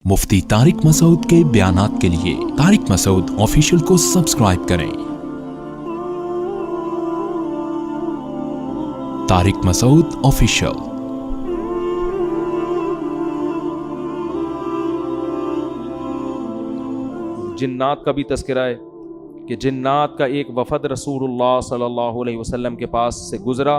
मुफ्ती तारिक मसूद के बयानात के लिए तारिक मसूद ऑफिशियल को सब्सक्राइब करें। तारिक मसूद ऑफिशियल। जिन्नात का भी तज़किरा है कि जिन्नात का एक वफ़द रसूलुल्लाह सल्लल्लाहु अलैहि वसल्लम के पास से गुज़रा।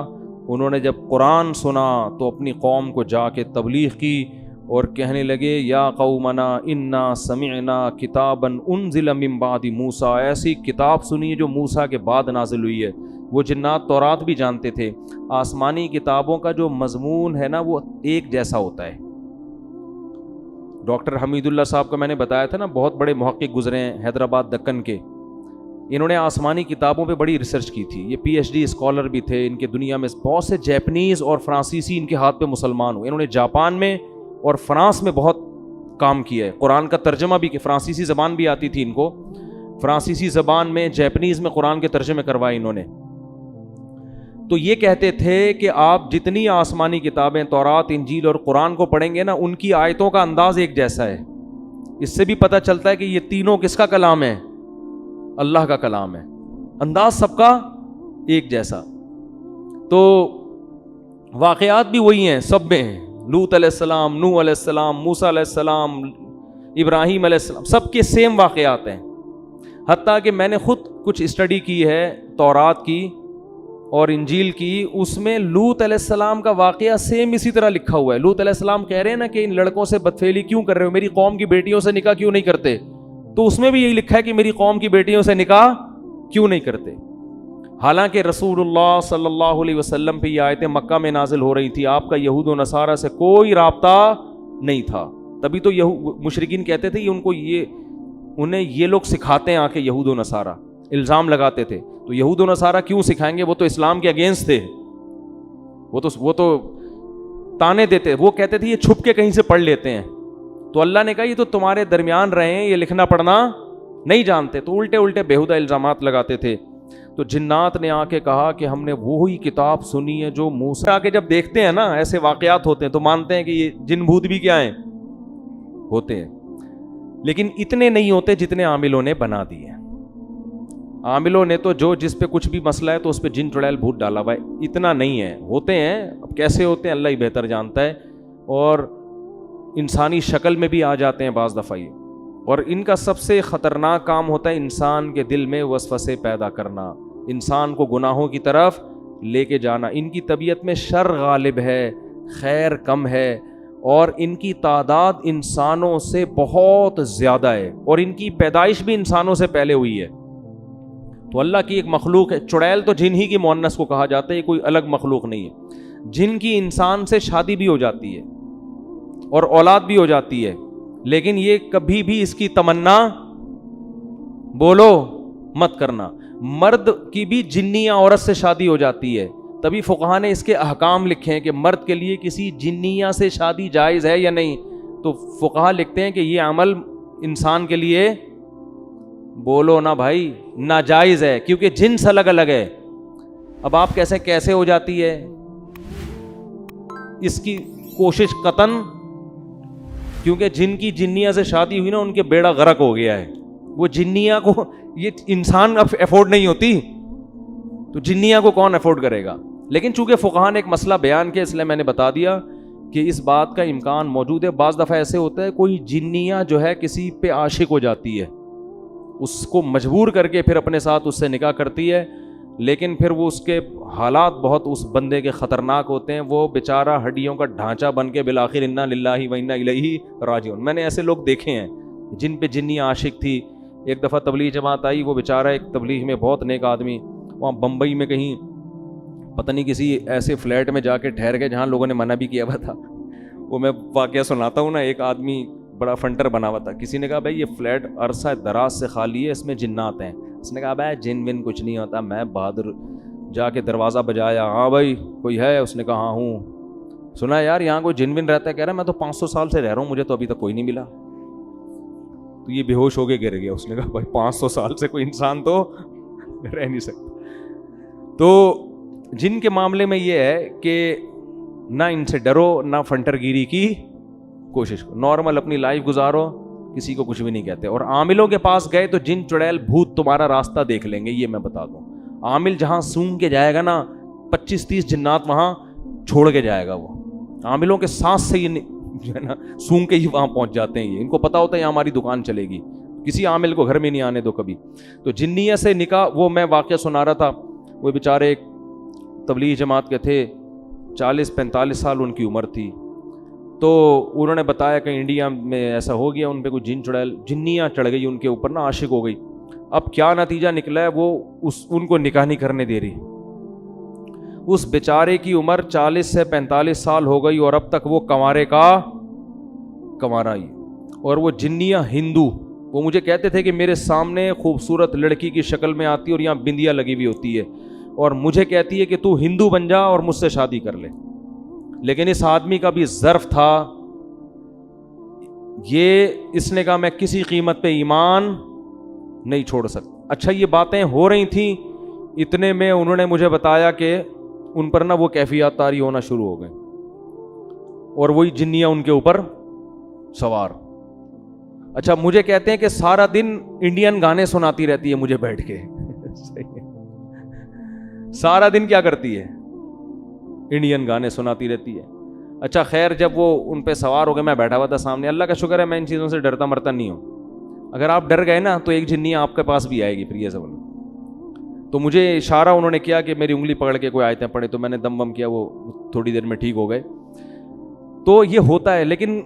उन्होंने जब कुरान सुना तो अपनी कौम को जाके तबलीग की और कहने लगे, या कौमना इन्ना समिअना किताबन उन्ज़िल मिन बादि मूसा, ऐसी किताब सुनी है जो मूसा के बाद नाजिल हुई है। वो जिन्नात तौरात भी जानते थे। आसमानी किताबों का जो मजमून है ना वो एक जैसा होता है। डॉक्टर हमीदुल्ला साहब का मैंने बताया था ना, बहुत बड़े मुहक्किक गुजरे हैं हैदराबाद दक्कन के। इन्होंने आसमानी किताबों पे बड़ी रिसर्च की थी। ये पीएचडी स्कॉलर भी थे। इनके दुनिया में बहुत से जैपनीज़ और फ्रांसीसी इनके हाथ पे मुसलमान हुए। इन्होंने जापान में और फ्रांस में बहुत काम किया है। कुरान का तर्जमा भी, फ्रांसीसी ज़बान भी आती थी इनको, फ्रांसीसी ज़बान में जैपनीज़ में कुरान के तर्जमे करवाए इन्होंने। तो ये कहते थे कि आप जितनी आसमानी किताबें तौरात, इंजील और कुरान को पढ़ेंगे ना, उनकी आयतों का अंदाज एक जैसा है। इससे भी पता चलता है कि ये तीनों किसका कलाम है? अल्लाह का कलाम है। अंदाज सबका एक जैसा। तो वाक़यात भी वही हैं, सब में हैं। लूत अलैहिस्सलाम, नूह अलैहिस्सलाम, मूसा अलैहिस्सलाम, इब्राहीम अलैहिस्सलाम, सबके सेम वाक़यात हैं। हत्ता कि मैंने खुद कुछ स्टडी की है तौरात की और इंजील की, उसमें लूत अलैहिस्सलाम का वाक़या सेम इसी तरह लिखा हुआ है। लूत अलैहिस्सलाम कह रहे हैं ना कि इन लड़कों से बदफेली क्यों कर रहे हो, मेरी कौम की बेटियों से निकाह क्यों नहीं करते? तो उसमें भी यही लिखा है कि मेरी कौम की बेटियों से निकाह क्यों नहीं करते। हालांकि रसूलुल्लाह सल्लल्लाहु अलैहि वसल्लम पे ये आयतें मक्का में नाजिल हो रही थी। आपका यहूद व नसारा से कोई राब्ता नहीं था। तभी तो मुशरिकीन कहते थे उन्हें ये लोग सिखाते हैं आके, यहूद व नसारा इल्ज़ाम लगाते थे। तो यहूद व नसारा क्यों सिखाएंगे? वो तो इस्लाम के अगेंस्ट थे। वो तो ताने देते। वो कहते थे ये छुप के कहीं से पढ़ लेते हैं। तो अल्लाह ने कहा ये तो तुम्हारे दरमियान रहे हैं, ये लिखना पढ़ना नहीं जानते। तो उल्टे उल्टे बेहुदा इल्ज़ामात लगाते थे। तो जिन्नात ने आके कहा कि हमने वो ही किताब सुनी है जो मूसा। आके जब देखते हैं ना ऐसे वाक़यात होते हैं तो मानते हैं कि ये जिन भूत भी क्या हैं, होते हैं। लेकिन इतने नहीं होते जितने आमिलों ने बना दिए। आमिलों ने तो जिस पे कुछ भी मसला है तो उस पे जिन चुड़ैल भूत डाला हुआ है। इतना नहीं है, होते हैं। अब कैसे होते हैं अल्लाह ही बेहतर जानता है। और इंसानी शक्ल में भी आ जाते हैं बाज़ दफ़ा ये। और इनका सबसे ख़तरनाक काम होता है इंसान के दिल में वसवसे पैदा करना, इंसान को गुनाहों की तरफ लेके जाना। इनकी तबीयत में शर गालिब है, खैर कम है, और इनकी तादाद इंसानों से बहुत ज़्यादा है। और इनकी पैदाइश भी इंसानों से पहले हुई है। तो अल्लाह की एक मखलूक है। चुड़ैल तो जिन ही की मुअन्नस को कहा जाता है, कोई अलग मखलूक नहीं है। जिन की इंसान से शादी भी हो जाती है और औलाद भी हो जाती है, लेकिन ये कभी भी इसकी तमन्ना बोलो मत करना। मर्द की भी जिन्निया औरत से शादी हो जाती है। तभी फुक़हा ने इसके अहकाम लिखे हैं कि मर्द के लिए किसी जिन्निया से शादी जायज़ है या नहीं। तो फुक़हा लिखते हैं कि ये अमल इंसान के लिए, बोलो ना भाई, नाजायज़ है, क्योंकि जिन्स अलग अलग है। अब आप कैसे हो जाती है इसकी कोशिश कतन, क्योंकि जिनकी जिन्निया से शादी हुई ना उनके बेड़ा गर्क हो गया है। वो जिन्निया को ये इंसान अफोर्ड नहीं होती, तो जिन्निया को कौन अफोर्ड करेगा? लेकिन चूंकि फुक़हा ने एक मसला बयान किया, इसलिए मैंने बता दिया कि इस बात का इम्कान मौजूद है। बाज़ दफ़ा ऐसे होता है कोई जिन्निया जो है किसी पे आशिक हो जाती है, उसको मजबूर करके फिर अपने साथ उससे निकाह करती है, लेकिन फिर वो उसके हालात बहुत उस बंदे के ख़तरनाक होते हैं। वो बेचारा हड्डियों का ढांचा बन के बिलाखिर इन्ना लिल्लाहि व इन्ना इलैहि राजिऊन। मैंने ऐसे लोग देखे हैं जिन पे जिन्नी आशिक थी। एक दफ़ा तबलीग जमात आई, वो बेचारा एक तबलीग में बहुत नेक आदमी वहाँ बम्बई में कहीं पता नहीं किसी ऐसे फ्लैट में जाके ठहर गए जहाँ लोगों ने मना भी किया हुआ था। वो मैं वाक़या सुनाता हूँ ना। एक आदमी बड़ा फंटर बना हुआ था। किसी ने कहा भाई ये फ्लैट अरसा दराज से खाली है, इसमें जिन्नात हैं। उसने कहा भाई जिन विन कुछ नहीं होता। मैं बहादुर जाके दरवाज़ा बजाया, हाँ भाई कोई है? उसने कहा हाँ हूँ। सुना यार यहाँ कोई जिन विन रहता है? कह रहा मैं तो 500 साल से रह रहा हूँ, मुझे तो अभी तक कोई नहीं मिला। तो ये बेहोश होके गिर गया। उसने कहा भाई 500 साल से कोई इंसान तो रह नहीं सकता। तो जिन के मामले में ये है कि ना इनसे डरो, ना फंटरगिरी की کوشش کرو, نارمل اپنی لائف گزارو, کسی کو کچھ بھی نہیں کہتے. اور عاملوں کے پاس گئے تو جن چڑیل بھوت تمہارا راستہ دیکھ لیں گے, یہ میں بتا دوں. عامل جہاں سونگ کے جائے گا نا 25-30 جنات وہاں چھوڑ کے جائے گا. وہ عاملوں کے سانس سے یہ جو ہے نا سونگ کے ہی وہاں پہنچ جاتے ہیں. یہ ان کو پتا ہوتا ہے یہاں ہماری دکان چلے گی, کسی عامل کو گھر میں نہیں آنے دو کبھی. تو جنیہ سے نکاح, وہ میں واقعہ سنا رہا تھا, وہ بیچارے ایک تبلیغ جماعت کے تھے, 40-45 سال ان کی عمر تھی. تو انہوں نے بتایا کہ انڈیا میں ایسا ہو گیا, ان پہ کوئی جن چڑیل جنیہ چڑھ گئی ان کے اوپر نا, عاشق ہو گئی. اب کیا نتیجہ نکلا ہے, وہ ان کو نکاح نہیں کرنے دے رہی. اس بیچارے کی عمر 40 سے 45 سال ہو گئی اور اب تک وہ کنوارے کا کنوارا ہی. اور وہ جنیہ ہندو, وہ مجھے کہتے تھے کہ میرے سامنے خوبصورت لڑکی کی شکل میں آتی اور یہاں بندیا لگی ہوئی ہوتی ہے, اور مجھے کہتی ہے کہ تو ہندو بن جا اور مجھ سے شادی کر لے. لیکن اس آدمی کا بھی ظرف تھا, یہ اس نے کہا میں کسی قیمت پہ ایمان نہیں چھوڑ سکتا. اچھا یہ باتیں ہو رہی تھیں, اتنے میں انہوں نے مجھے بتایا کہ ان پر نا وہ کیفیات طاری ہونا شروع ہو گئے, اور وہی جنیاں ان کے اوپر سوار. اچھا مجھے کہتے ہیں کہ سارا دن انڈین گانے سناتی رہتی ہے مجھے بیٹھ کے. سارا دن کیا کرتی ہے, انڈین گانے سناتی رہتی ہے. اچھا خیر, جب وہ ان پہ سوار ہو گئے, میں بیٹھا ہوا تھا سامنے. اللہ کا شکر ہے میں ان چیزوں سے ڈرتا مرتا نہیں ہوں. اگر آپ ڈر گئے نا تو ایک جنیہ آپ کے پاس بھی آئے گی پھر یہ سب. تو مجھے اشارہ انہوں نے کیا کہ میری انگلی پکڑ کے کوئی آیتیں پڑھے, تو میں نے دم بم کیا, وہ تھوڑی دیر میں ٹھیک ہو گئے. تو یہ ہوتا ہے, لیکن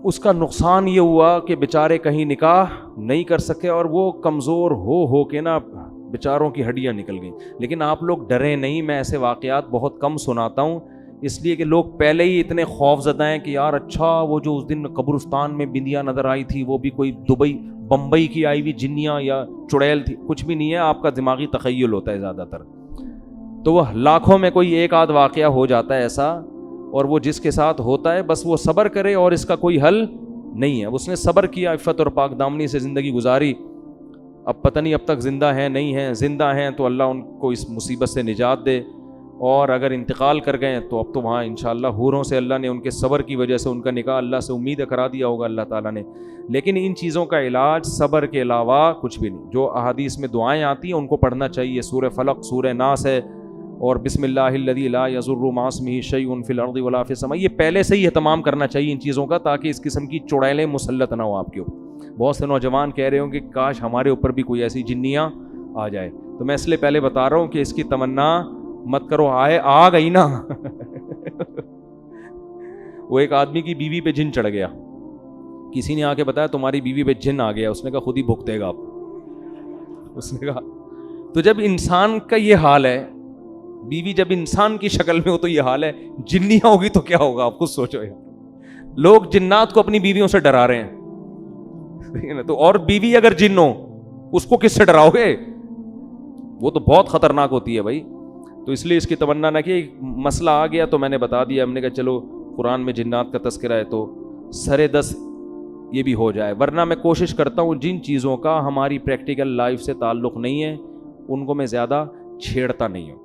اس کا نقصان یہ ہوا کہ بیچارے کہیں نکاح نہیں کر سکے, اور وہ کمزور ہو کے نا بیچاروں کی ہڈیاں نکل گئیں. لیکن آپ لوگ ڈریں نہیں, میں ایسے واقعات بہت کم سناتا ہوں, اس لیے کہ لوگ پہلے ہی اتنے خوف زدہ ہیں کہ یار اچھا وہ جو اس دن قبرستان میں بندیا نظر آئی تھی وہ بھی کوئی دبئی بمبئی کی آئی ہوئی جنیاں یا چڑیل تھی. کچھ بھی نہیں ہے, آپ کا دماغی تخیل ہوتا ہے زیادہ تر. تو وہ لاکھوں میں کوئی ایک آدھ واقعہ ہو جاتا ہے ایسا, اور وہ جس کے ساتھ ہوتا ہے بس وہ صبر کرے, اور اس کا کوئی حل نہیں ہے. اس نے صبر کیا, عفت اور پاک دامنی سے زندگی گزاری. اب پتہ نہیں اب تک زندہ ہیں نہیں ہیں, زندہ ہیں تو اللہ ان کو اس مصیبت سے نجات دے, اور اگر انتقال کر گئے تو اب تو وہاں انشاءاللہ حوروں سے اللہ نے ان کے صبر کی وجہ سے ان کا نکاح اللہ سے امید کرا دیا ہوگا اللہ تعالیٰ نے. لیکن ان چیزوں کا علاج صبر کے علاوہ کچھ بھی نہیں. جو احادیث میں دعائیں آتی ہیں ان کو پڑھنا چاہیے, سورہ فلق, سورہ ناس ہے, اور بسم اللہ الذی لا یضر مع اسمہ شیء فی الارض ولا فی السماء. یہ پہلے سے ہی اہتمام کرنا چاہیے ان چیزوں کا, تاکہ اس قسم کی چڑیلیں مسلط نہ ہو آپ کے اوپر. بہت سے نوجوان کہہ رہے ہوں کہ کاش ہمارے اوپر بھی کوئی ایسی جنیاں آ جائے. تو میں اس لیے پہلے بتا رہا ہوں کہ اس کی تمنا مت کرو, آ گئی نا. وہ ایک آدمی کی بیوی پہ جن چڑھ گیا, کسی نے آ کے بتایا تمہاری بیوی پہ جن آ گیا. اس نے کہا خود ہی بھگتے گا آپ. اس نے کہا تو جب انسان کا یہ حال ہے, بیوی جب انسان کی شکل میں ہو تو یہ حال ہے, جنیاں ہوگی تو کیا ہوگا آپ خود سوچو. لوگ جنات کو اپنی بیویوں سے ڈرا رہے ہیں, تو اور بیوی اگر جن ہو اس کو کس سے ڈراؤ گے, وہ تو بہت خطرناک ہوتی ہے بھائی. تو اس لیے اس کی تمنا نہ کہ مسئلہ آ گیا تو میں نے بتا دیا. ہم نے کہا چلو قرآن میں جنات کا تذکرہ ہے تو سرے دس یہ بھی ہو جائے. ورنہ میں کوشش کرتا ہوں جن چیزوں کا ہماری پریکٹیکل لائف سے تعلق نہیں ہے ان کو میں زیادہ چھیڑتا نہیں ہوں.